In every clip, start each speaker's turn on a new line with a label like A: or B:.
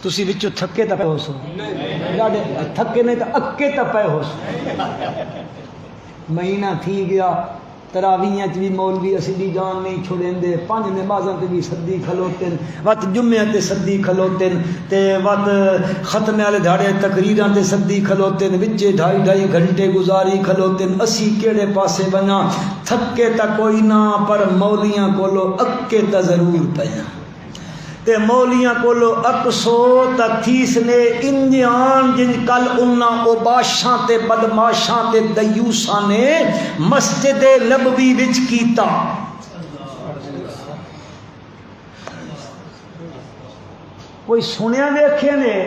A: تسی وچوں تھکے تا پے ہو سو ڈاڈے تھکے نہیں تو اکے تا پے ہو سو مہینہ تھی گیا تراویحاں بھی مولوی اصلی جان نہیں چھوڑیں دے 5 نمازاں تے بھی سدی کھلوتن وقت جمعہ تے سدی کھلوتن تے وقت ختم والے دھاڑے تقریراں تے سدی کھلوتن وچے 2.5 گھنٹے گزاری کھلوتن اسی کیڑے پاسے بنا تھکے تا کوئی نہ پر مولیاں کولو اکے تا ضرور پیاں تے مولیاں کولو اکسو تا تھیس نے انجان جن کل انہاں اوباشاں تے بدماشاں تے دیوساں نے مسجد نبوی وچ کیتا کوئی سنیا ویکھے نے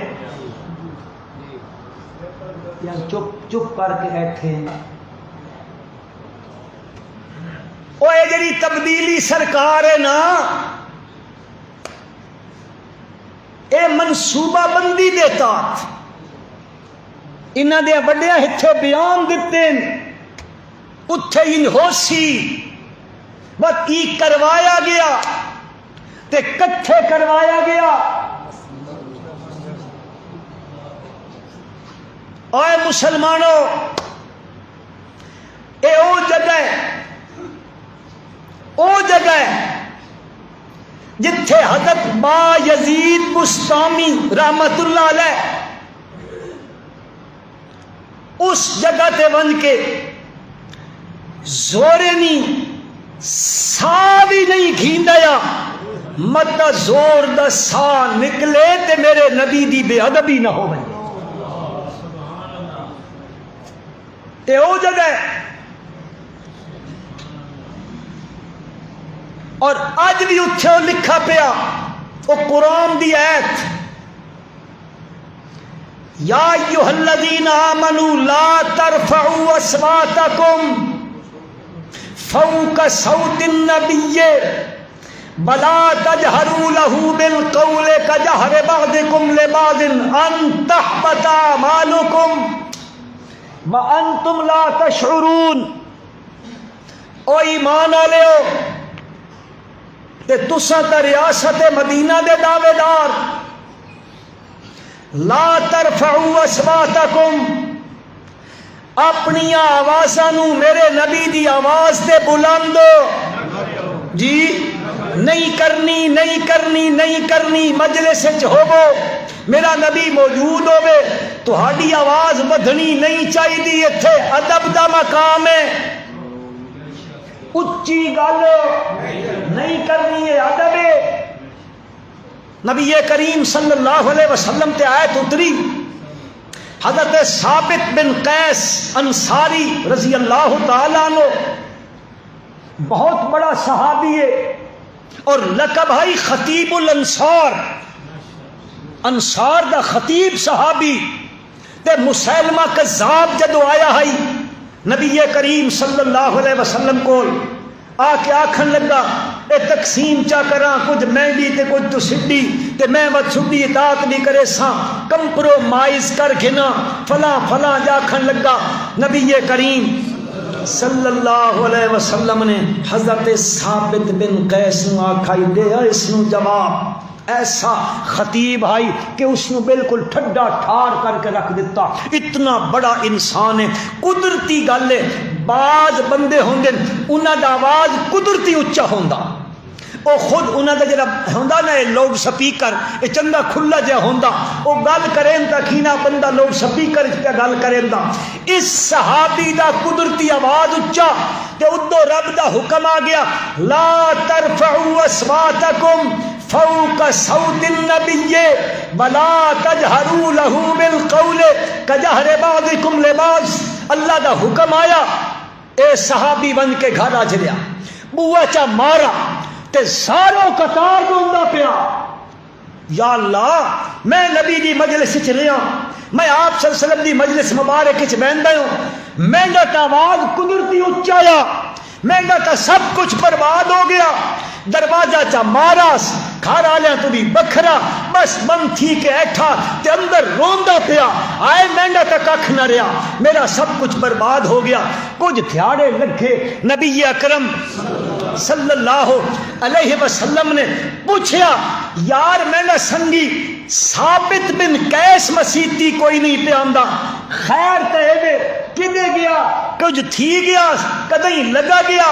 A: یا چپ چپ کر کے بیٹھے اوے جڑی تبدیلی سرکار ہے نا اے منصوبہ بندی دیتا انہاں دے بڑے ہتھے بیان دیتے اتھے ان ہوسی بس ای کروایا گیا تے کٹھے کروایا گیا اے مسلمانوں اے او جگہ جتھے حضرت با یزید بستامی رحمت اللہ علیہ اس جگہ تے ون کے زورے نہیں سا بھی نہیں گھیندیا مت زور دا سا نکلے تے میرے نبی دی بے ادبی نہ ہو بھائی اے او جگہ اور اج بھی اتھے لکھا پیا وہ قرآن دی آیت یا ایھا الذین آمنوا لا ترفعوا اصواتکم فوق صوت النبی ولا تجهروا له بالقول كجهر بعضكم لبعض ان تحبط اعمالكم وانتم لا تشعرون او ایمان والو تے تساں تے ریاست مدینہ دے دعوے دار لا ترفعوا اصواتکم اپنی آوازاں نو میرے نبی دی آواز تے بلندو جی نہیں کرنی مجلس وچ ہوو میرا نبی موجود ہوے تہاڈی آواز بدھنی نہیں چاہیے ایتھے ادب دا مقام ہے اچھی گل نہیں کرنی ہے ادب ہے نبی کریم صلی اللہ علیہ وسلم تے آیت اتری حضرت ثابت بن قیس انصاری رضی اللہ تعالیٰ عنہ بہت بڑا صحابی ہے اور لقب ہے خطیب الانصار انصار دا خطیب صحابی تے مسیلمہ کذاب جدو آیا ہے نبی کریم صلی اللہ علیہ وسلم کو آ کے آکھن لگا اے تقسیم چا کراں کچھ میں بھی تے کچھ تو سڈی تے میں وت سڈی اطاعت نہیں کرے ساں کمپرومائز کر گھنا فلاں جاکھن لگا نبی کریم صلی اللہ علیہ وسلم نے حضرت ثابت بن قیس نو آکھائی دے اس نو جواب ایسا خطیب آئی کہ اس نے بالکل ٹھڈا ٹھار کر کے رکھ دیتا اتنا بڑا انسان ہے قدرتی گل ہے بعض بندے ہوندے انہاں دا آواز قدرتی اچا ہوندا او خود انہاں دا جڑا ہوندا نا لاؤڈ سپیکر اے چنگا کھلا جہا ہوندا او گل کریں تا کینا بندہ لاؤڈ سپیکر تے گل کریں دا اس صحابی دا قدرتی آواز اچا تے ادو رب دا حکم آ گیا لا ترفعوا اصواتکم فوق صوت النبی ولا تجهروا له بالقول كجهر بعضكم لبعض اللہ دا حکم آیا اے صحابی بن کے گھر آ چلیا بوا چا مارا تے ساروں قطار دوندا پیا یا اللہ میں نبی دی مجلس وچ رہیا میں آپ صلی اللہ علیہ وسلم دی مجلس مبارک وچ بہندا ہوں میں دا آواز قدرتی اچایا میں دا سب کچھ برباد ہو گیا دروازہ چا ماراس گھر آلیاں تو بھی بکھرا بس من تھی کے ایٹھا تے اندر روندا پیا آئے مہنگا تک کھ نہ رہا میرا سب کچھ برباد ہو گیا کچھ تھیاڑے لگے نبی اکرم صلی اللہ علیہ وسلم نے پوچھا یار میں نہ سنگی ثابت بن قیس مسیتی کوئی نہیں پہ آندا خیر کہے دے کدے گیا کچھ تھی گیا کدیں لگا گیا.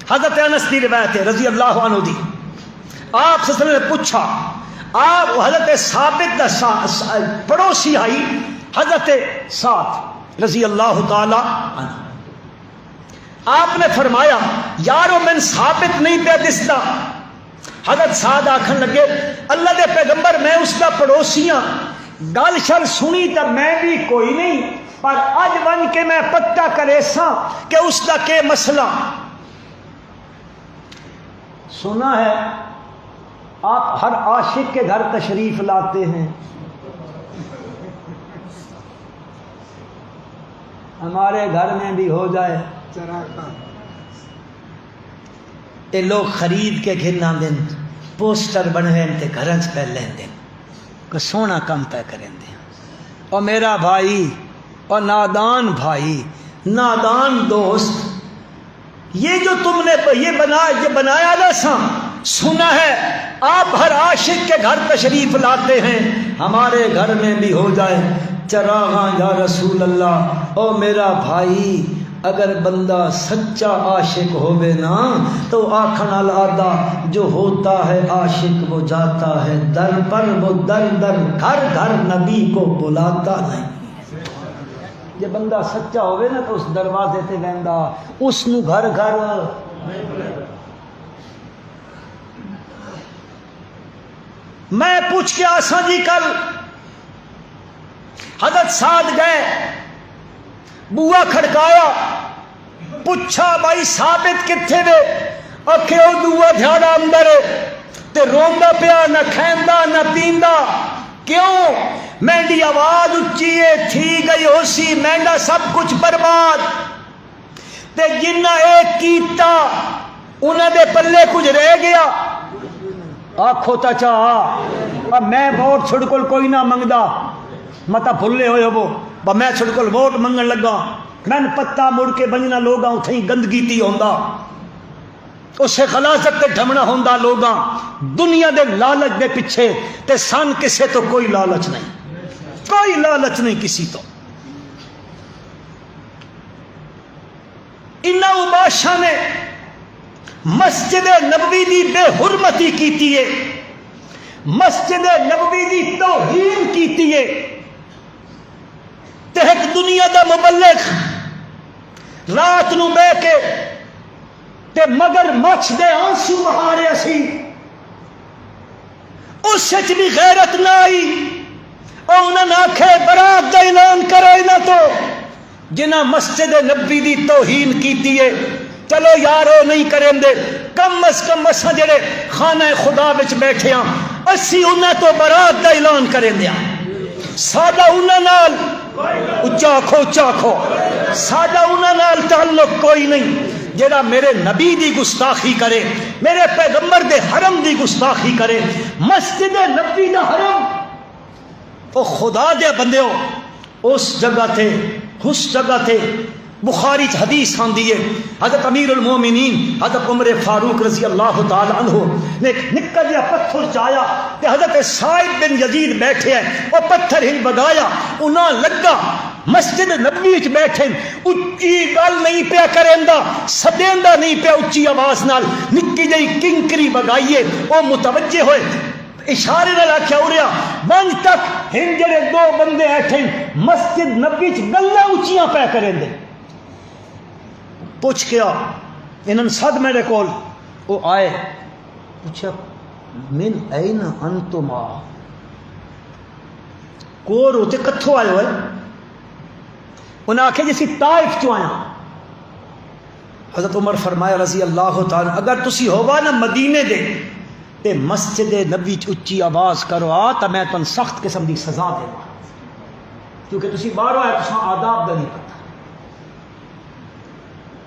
A: حضرت انس کی روایت ہے رضی اللہ عنہ دی. آپ صلی اللہ علیہ وسلم نے پوچھا آپ حضرت ثابت دا پڑوسی آئی حضرت سعد رضی اللہ تعالی عنہ. آپ نے فرمایا یارو میں ثابت نہیں پہ دستا. حضرت سعد آکھن لگے اللہ دے پیغمبر میں اس کا پڑوسی ہاں گل شل سنی تو میں بھی کوئی نہیں پر اج بن کے میں پکا کرے سا کہ اس کا کہ مسئلہ. سنا ہے آپ ہر عاشق کے گھر تشریف لاتے ہیں. ہمارے گھر میں بھی ہو جائے یہ لوگ خرید کے گھرنا دن پوسٹر بنوے تے گھر چ پہ لین دن کو سونا کم پہ کریں دیں. اور میرا بھائی اور نادان بھائی نادان دوست یہ جو تم نے یہ بنایا نا سا سنا ہے آپ ہر عاشق کے گھر تشریف لاتے ہیں ہمارے گھر میں بھی ہو جائے چراغاں یا رسول اللہ. او میرا بھائی اگر بندہ سچا عاشق ہوئے نا تو آنکھن الادہ جو ہوتا ہے عاشق وہ جاتا ہے در پر وہ در در گھر گھر نبی کو بلاتا نہیں. یہ بندہ سچا ہوئے نا تو اس دروازے تے ویندا اس نو گھر گھر. میں پوچھ کے آساں جی کل حضرت سعد گئے بوا کھڑکایا پوچھا بھائی ثابت کتھے دے اکھے او دوا دھیاڑا اندر تے روندا پیا نہ کھیندا نہ پیندا. کیوں مینڈی آواز اچھی ہے تھی گئی ہو سی مینڈا سب کچھ برباد تے جنہ ایک کیتا انہاں دے پلے کچھ رہ گیا. آکھو تا چاہ میں ووٹ چھڑ کول کوئی نہ منگدا متا بھلے ہوئے وہ میں چھڑ کول ووٹ منگن لگا میں پتہ مڑ کے بننا لوگاں اتھیں گندگی تی ہوندا اسے خلاصت تے ڈھمنا ہوندا لوگاں دنیا دے لالچ دے پیچھے تے سن کسے تو کوئی لالچ نہیں کوئی لالچ نہیں کسی تو. انہاں بادشاہ نے مسجد نبوی دی بے حرمتی کیتی ہے مسجد نبوی دی توہین کیتی ہے تے ایک دنیا دا مبلغ رات نو بے کے تے مگر مچھ دے آنسو بہارے سی اس وچ بھی غیرت نہ آئی اور انہاں نے آکھے برات دا اعلان کرو نہ تو جنہاں مسجد نبوی دی توہین کیتی ہے. چلو یارو نہیں کریں دے کم از کم اساں جڑے خانہ خدا وچ بیٹھے ہاں اسی انہاں تو برات دا اعلان کریں دیا. ساڈا انہاں نال اچا آکھو ساڈا انہاں نال تعلق کوئی نہیں. جڑا میرے نبی دی گستاخی کرے میرے پیغمبر دے حرم دی گستاخی کرے مسجد نبی دا حرم او خدا دے بندیو اس جگہ تے بخاری حدیث آندی ہے حضرت امیر المومنین حضرت عمر فاروق رضی اللہ تعالی عنہ نے نکل جہا پتھر چایا تے حضرت سعید بن یزید بیٹھے ہیں وہ پتھر ہی بگایا انہاں لگا مسجد نبوی وچ بیٹھے اچھی گل نہیں پیا کریندا سدیندا نہیں پیا اچھی آواز نال نکی جئی کنکری بگائیے وہ متوجہ ہوئے اشارے نال آکھیا اوریا بنج تک ہن جڑے دو بندے بیٹھے مسجد نبوی وچ گلاں اچھیاں پیا کریندے. پوچھ کے انہوں سد میرے کول وہ آئے پوچھا من این انتما کور ہوتے کتھوں آئے ہوئے انہیں آکھے جیسی طائف چو آیا. حضرت عمر فرمایا رضی اللہ تعالی اگر تسی ہوا نا مدینے دے تے مسجد نبی اچھی آواز کرو تو میں تن سخت قسم دی سزا دے کیونکہ تسی باہر آئے تو آداب دا نہیں پتا.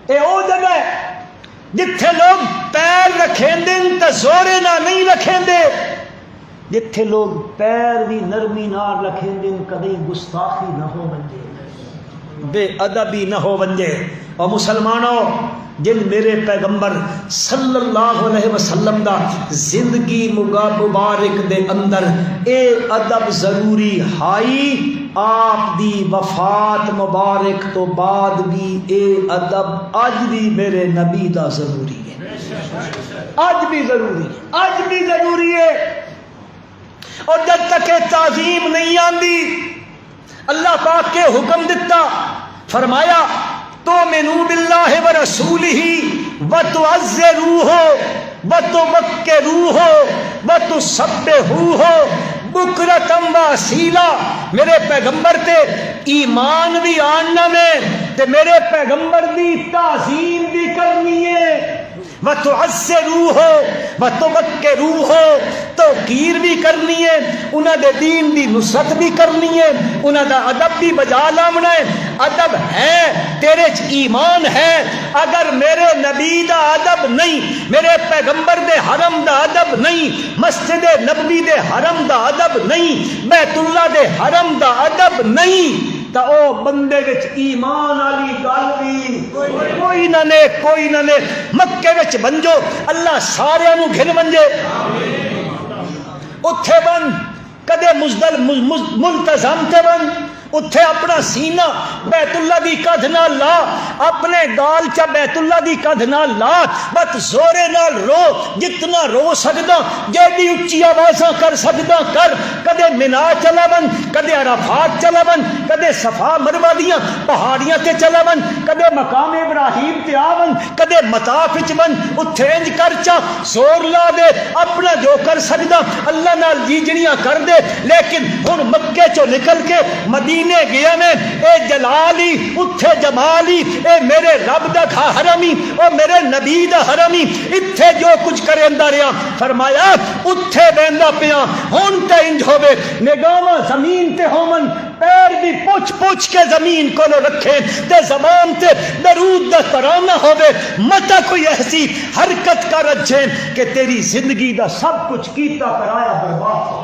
A: اے او جگہ جتھے لوگ پیر رکھیں دن تا زورے نہ نہیں رکھیں دے جتھے لوگ پیر بھی نرمی نہ رکھیں دن کدیں گستاخی نہ ہو بندے بے ادبی نہ ہو ونجے۔ اور مسلمانوں، جن میرے پیغمبر صلی اللہ علیہ وسلم دا زندگی مبارک دے اندر اے ادب ضروری ہائی، آپ دی وفات مبارک تو بعد بھی اے ادب اج بھی میرے نبی دا ضروری ہے، اج بھی ضروری ہے، اج بھی ضروری ہے۔ اور جب تک تعظیم نہیں آندی، اللہ پاک کے حکم دیتا، فرمایا تؤمنوا باللہ ورسولہ وتعزروہ وتوقروہ وتسبحوہ بکرۃ واصیلا۔ میرے پیغمبر تے ایمان بھی آننا میں تے میرے پیغمبر دی تعظیم بھی کرنی ہے، وتعزروہ وتوقروہ، توقیر بھی کرنی ہے، انہاں دے دین دی نصرت بھی کرنی ہے، انہاں دا ادب بھی بجا لاونا ہے۔ ادب ہے، تیرے چ ایمان ہے، اگر میرے نبی دا ادب نہیں، میرے پیغمبر دے حرم دا ادب نہیں، مسجد نبوی دے حرم دا ادب نہیں، بیت اللہ دے حرم دا ادب نہیں، تا او بندے وچ ایمان والی گل بھی کوئی نہ نے، کوئی نہ نے۔ مکے وچ بنجو اللہ سارے نو گھن منجے، اتھے بن کدے ملتزم تے بن، اتھے اپنا سینہ بیت اللہ دی کدھ نہ لا، اپنے گال چا بیت اللہ دی کدھ نہ لا، بس زورے نال رو، جتنا رو سکدا، جیڑی اچھی آوازاں کر سکدا کر۔ کدے مینا چلا بن، کدے عرفات چلا بن، کدے صفا مروہ دیاں پہاڑیاں تے چلا بن، کدے مقام ابراہیم تے آ بن، کدے مطاف وچ بن، اتھے انج کر چا زور لا دے، اپنا جو کر سکدا اللہ نال جیجڑیاں کر دے۔ لیکن ہن مکے چوں نکل کے مدینے گیا میں، اے جلالی اتھے جمالی، اے میرے رب دا حرمی، او میرے نبی دا حرمی، اتھے جو کچھ کریندا رہیا، فرمایا اتھے بیندا پیا، ہن تے انج ہوے نگاہاں زمین تے ہومن، پیر بھی پوچھ پوچھ کے زمین کو رکھے، تے زبان تے درود دا ترانہ ہوے، متا کوئی ایسی حرکت کر اچھے کہ تیری زندگی دا سب کچھ کیتا کرایا برباد ہو۔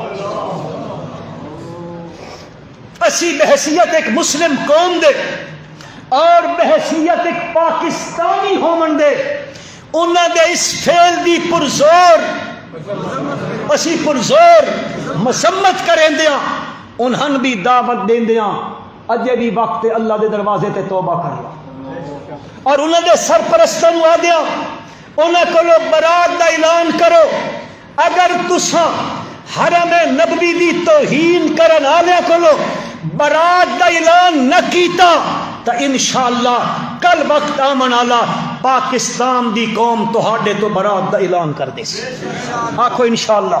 A: اسی بحیثیت ایک مسلم قوم دے اور بحیثیت ایک پاکستانی ہومن دے، انہاں دے اس فعل دی پرزور اسی پرزور مسمت کریں دیاں، انہاں بھی دعوت دیں دیاں، اجے بھی وقت اللہ دے دروازے تے توبہ کر لو، اور انہاں دے سرپرستاں نوں آ دیاں، انہاں کولو برات دا اعلان کرو۔ اگر تساں حرم نبوی دی توہین کرن والے کولو برات دا اعلان نہ کیتا تو انشاءاللہ کل وقت آمن والا پاکستان دی قوم تہاڈے تو برات دا اعلان کر دے سی۔ آکھو انشاءاللہ۔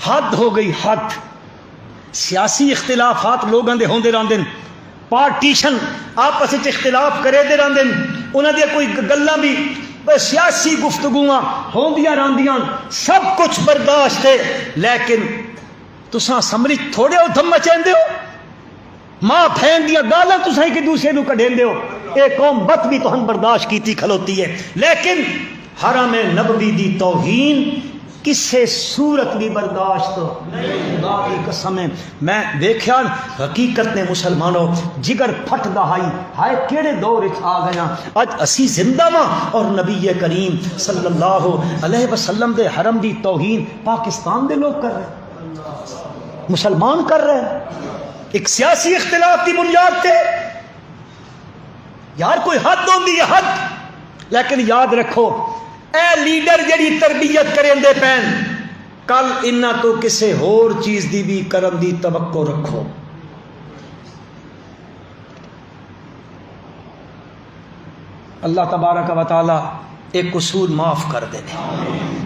A: حد ہو گئی، حد۔ سیاسی اختلافات لوگاں دے ہوندے رہندے، پارٹیشن آپس وچ اختلاف کرے دے رہندے، انہاں دی کوئی گلاں بھی سیاسی گفتگوواں ہوندیاں رہندیاں، سب کچھ برداشت ہے، لیکن تساں سمرچ تھوڑے ہو دھم مچیندے ہو، ماں بہن دیاں گالاں تساں ایک دوسرے نو کڈھیندے ہو، اے قوم بت بھی تہن برداشت کیتی کھلوتی ہے، لیکن حرم نبوی دی توہین کسے صورت بھی برداشت نہیں۔ خدا کی قسم ہے، میں دیکھیا حقیقت نے مسلمانوں جگر پھٹ دہائی، ہائے کیڑے دور وچ آ گیا، اج اسی زندہ ماں اور نبی کریم صلی اللہ علیہ وسلم دے حرم دی توہین پاکستان دے لوگ کر رہے، مسلمان کر رہے، ایک سیاسی اختلاف کی بنیاد تے۔ یار کوئی حد ہوندی ہے، حد۔ لیکن یاد رکھو اے لیڈر جڑی تربیت کریں دے پین، کل انہاں تو کسے ہور چیز دی بھی کرن دی توقع رکھو۔ اللہ تبارک و تعالی ایک قصور معاف کر دے دے۔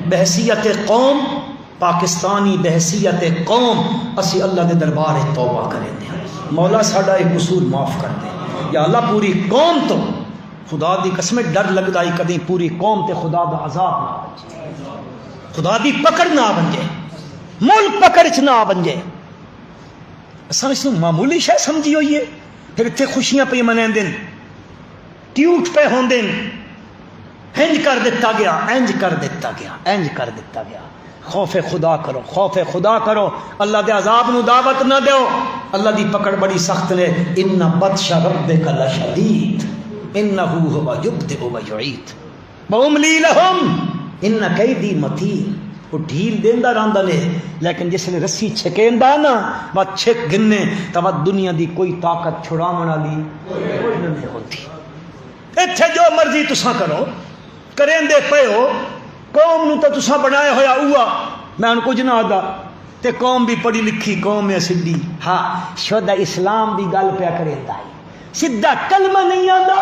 A: بحیثیت قوم پاکستانی، بحیثیت قوم اسی اللہ دے دربار توبہ کریں دے، مولا ساڈا ایک قصور معاف کر دے یا اللہ۔ پوری قوم تو خدا دی قسم ڈر لگدا ہی کدی پوری قوم تے خدا دا عذاب نہ بن، خدا دی پکڑ نہ بن جائے، ملک پکڑ چ نہ بن جائے۔ اساں اس معمولی شے سمجھی ہوئی ہے، پھر اتنے خوشیاں پہ منیندے، ٹیوٹ پہ ہوندے، انج کر دیتا گیا، انج کر دیتا گیا، انج کر دیتا گیا۔ خوف خدا کرو، خوف خدا کرو، اللہ دے عذاب نو دعوت نہ دیو، اللہ دی پکڑ بڑی سخت نے، ان بطش ربک لشدید انہ هو یبدئ و یعید واملی لہم ان کیدی متین۔ وہ ڈھیل دیندا رہندا نے، لیکن جس نے رسی چھکیندا نا وہ چھک گنے تو وہ دنیا دی کوئی طاقت چھڑاون والی کوئی نہیں ہوتی۔ ایتھے جو مرضی تساں کرو، کریندے پئے ہو، قوم نو تو تساں بنایا ہویا ہوا، میں ان کچھ نہ آدا تے قوم بھی پڑھی لکھی قوم ہے سدھی، ہاں شدہ اسلام دی گل پیا کریندا ہے، سدھا کلمہ نہیں آندا،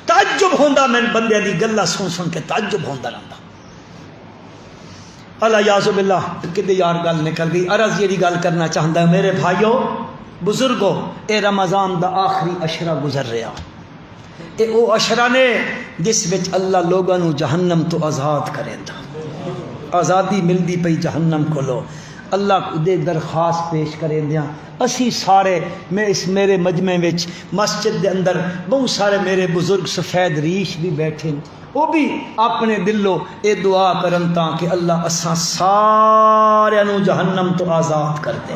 A: تعجب ہوندا میں بندے دی گلاں سن سن کے تعجب ہوندا رہندا۔ اللہ یاذ باللہ کدے یار گل نکل گئی، عرض یہ گل کرنا چاہندا ہے میرے بھائیو بزرگو، اے رمضان دا آخری عشرہ گزر رہا، اے او عشرہ نے جس وچ اللہ لوگاں نو جہنم تو آزاد کریندا، آزادی ملدی پئی جہنم کولو۔ اللہ دے درخواست پیش کریں دیاں اسی سارے، میں اس میرے مجمع وچ مسجد دے اندر بہت سارے میرے بزرگ سفید ریش بھی بیٹھے، وہ بھی اپنے دلوں اے دعا کرن تاں کہ اللہ اساں سارے نو جہنم تو آزاد کر دے۔